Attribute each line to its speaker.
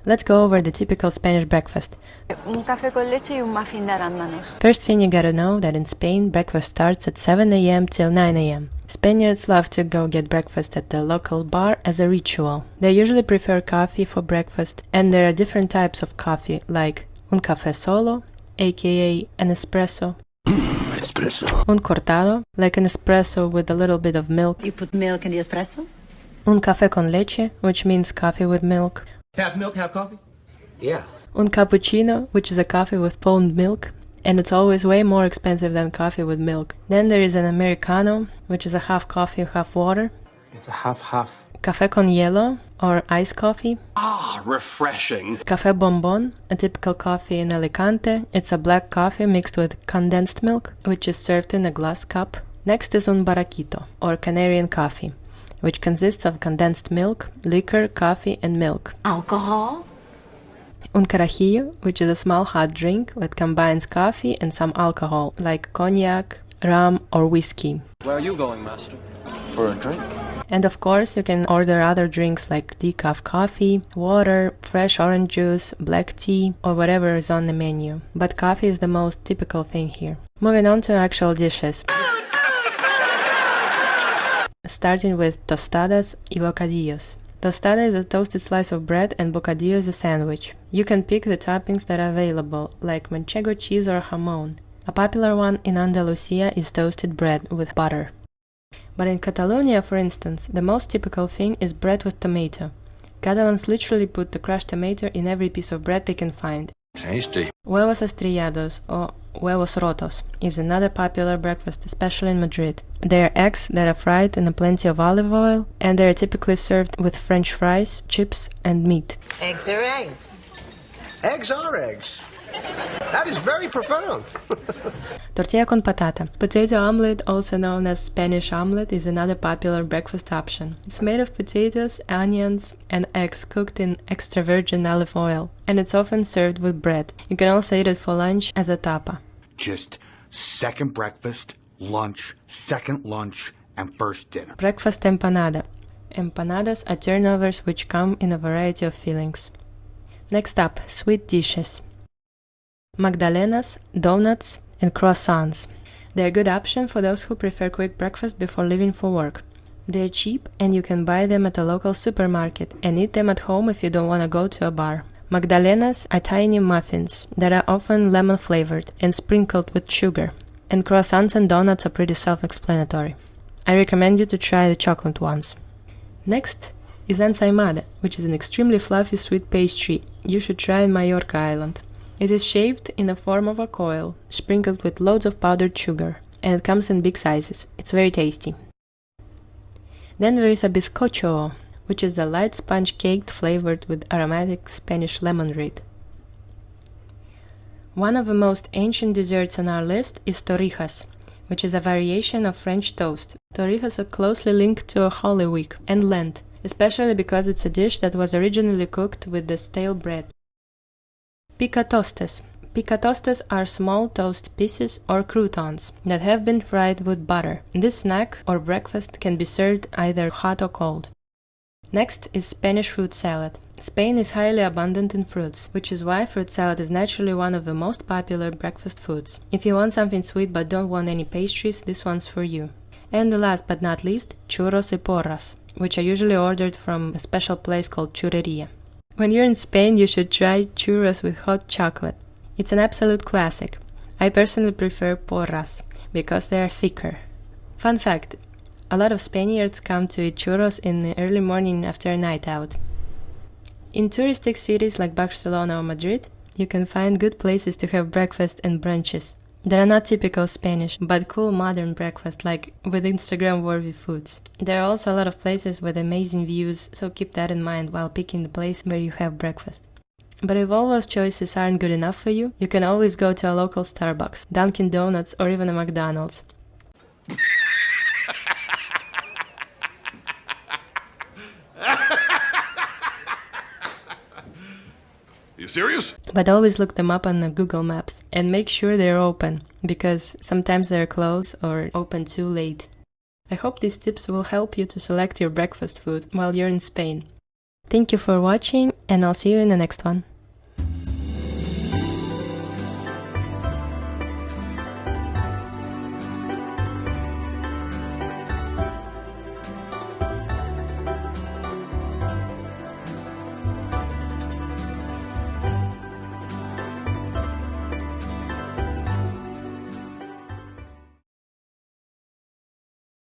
Speaker 1: Let's go over the typical Spanish breakfast.
Speaker 2: Un café con leche y un muffin de arándanos.
Speaker 1: First thing you gotta know that in Spain, breakfast starts at 7 a.m. till 9 a.m. Spaniards love to go get breakfast at the local bar as a ritual. They usually prefer coffee for breakfast, and there are different types of coffee, like un café solo, aka an espresso,
Speaker 3: Espresso.
Speaker 1: un cortado, like an espresso with a little bit of milk,
Speaker 4: You put milk in the espresso?
Speaker 1: un café con leche, which means coffee with milk,
Speaker 3: Half milk, half coffee? Yeah.
Speaker 1: un cappuccino, which is a coffee with foamed milk, and it's always way more expensive than coffee with milk. Then there is an americano, which is a half coffee, half water,
Speaker 3: It's a half-half.
Speaker 1: café con hielo, or iced coffee,
Speaker 3: Ah, refreshing.
Speaker 1: café bombón, a typical coffee in Alicante. It's a black coffee mixed with condensed milk, which is served in a glass cup. Next is un barraquito, or Canarian coffee, which consists of condensed milk, liquor, coffee, and milk.
Speaker 4: Alcohol?
Speaker 1: Un carajillo, which is a small hot drink that combines coffee and some alcohol, like cognac, rum, or whiskey.
Speaker 5: Where are you going, master? For a drink?
Speaker 1: And of course, you can order other drinks like decaf coffee, water, fresh orange juice, black tea, or whatever is on the menu. But coffee is the most typical thing here. Moving on to actual dishes. Starting with tostadas y bocadillos. Tostada is a toasted slice of bread and bocadillo is a sandwich. You can pick the toppings that are available, like manchego cheese or jamón. A popular one in Andalusia is toasted bread with butter. But in Catalonia, for instance, the most typical thing is bread with tomato. Catalans literally put the crushed tomato in every piece of bread they can find.
Speaker 5: Tasty.
Speaker 1: Huevos estrellados or huevos rotos is another popular breakfast, especially in Madrid. They are eggs that are fried in plenty of olive oil, and they are typically served with French fries, chips, and meat.
Speaker 4: Eggs are eggs.
Speaker 6: Eggs are eggs. That is very profound.
Speaker 1: Tortilla con patata. Potato omelette, also known as Spanish omelette, is another popular breakfast option. It's made of potatoes, onions, and eggs cooked in extra virgin olive oil, and it's often served with bread. You can also eat it for lunch as a tapa.
Speaker 7: Just second breakfast, lunch, second lunch, and first dinner.
Speaker 1: Breakfast empanada. Empanadas are turnovers which come in a variety of fillings. Next up, sweet dishes. Magdalenas, donuts, and croissants. They're a good option for those who prefer quick breakfast before leaving for work. They're cheap and you can buy them at a local supermarket and eat them at home if you don't want to go to a bar. Magdalenas are tiny muffins that are often lemon flavored and sprinkled with sugar. And croissants and donuts are pretty self-explanatory. I recommend you to try the chocolate ones. Next is ensaimada, which is an extremely fluffy sweet pastry you should try in Mallorca Island. It is shaped in the form of a coil, sprinkled with loads of powdered sugar, and it comes in big sizes. It's very tasty. Then there is a bizcocho, which is a light sponge cake flavored with aromatic Spanish lemonade. One of the most ancient desserts on our list is torrijas, which is a variation of French toast. Torrijas are closely linked to a Holy Week and Lent, especially because it's a dish that was originally cooked with the stale bread. Picatostes. Picatostes are small toast pieces or croutons that have been fried with butter. This snack or breakfast can be served either hot or cold. Next is Spanish fruit salad. Spain is highly abundant in fruits, which is why fruit salad is naturally one of the most popular breakfast foods. If you want something sweet but don't want any pastries, this one's for you. And the last but not least, churros y porras, which are usually ordered from a special place called churreria. When you're in Spain, you should try churros with hot chocolate. It's an absolute classic. I personally prefer porras because they are thicker. Fun fact, a lot of Spaniards come to eat churros in the early morning after a night out. In touristic cities like Barcelona or Madrid, you can find good places to have breakfast and brunches. They are not typical Spanish, but cool modern breakfast, like with Instagram-worthy foods. There are also a lot of places with amazing views, so keep that in mind while picking the place where you have breakfast. But if all those choices aren't good enough for you, you can always go to a local Starbucks, Dunkin' Donuts, or even a McDonald's.
Speaker 3: You serious?
Speaker 1: But always look them up on the Google Maps and make sure they're open, because sometimes they're closed or open too late. I hope these tips will help you to select your breakfast food while you're in Spain. Thank you for watching, and I'll see you in the next one.